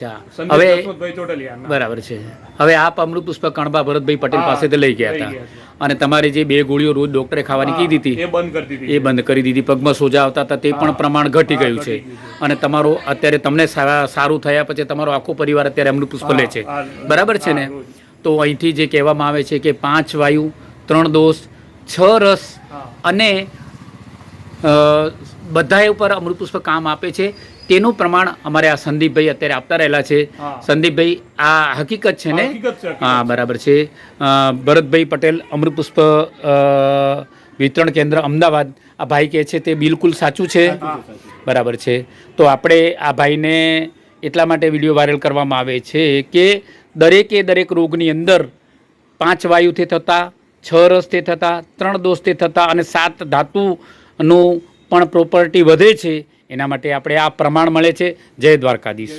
હવે બરાબર છે. હવે આપ અમૃત પુષ્પ કણબા ભરતભાઈ પટેલ પાસેથી લઈ ગયા હતા અને તમારી જે 2 ગોળીઓ રોજ ડોક્ટરે ખાવાની કીધી હતી એ બંધ કરી દીધી. પગમાં સોજા આવતા હતા તે પણ પ્રમાણ ઘટી ગયું છે અને તમારું અત્યારે તમને સારું થયા પછી તમારો આખો પરિવાર અત્યારે અમૃત પુષ્પ લે છે, બરાબર છે ને? તો અહીંથી જે કહેવામાં આવે છે કે 5 વાયુ 3 દોષ 6 રસ અને બધા ઉપર અમૃત પુષ્પ કામ આપે છે તેનું પ્રમાણ અમારે આ સંદીપભાઈ અત્યારે આપતા રહેલા છે. સંદીપભાઈ, આ હકીકત છે ને? હા, બરાબર છે. ભરતભાઈ પટેલ અમૃત પુષ્પ વિતરણ કેન્દ્ર અમદાવાદ, આ ભાઈ કહે છે તે બિલકુલ સાચું છે, બરાબર છે. તો આપણે આ ભાઈને એટલા માટે વિડીયો વાયરલ કરવામાં આવે છે કે દરેક રોગની અંદર 5 વાયુથી થતા, 6 રસથી થતા, 3 દોષથી થતા અને 7 ધાતુનું પણ પ્રોપર્ટી વધે છે. એના માટે આપણે આ પ્રમાણ મળે છે. જય દ્વારકાધીશ.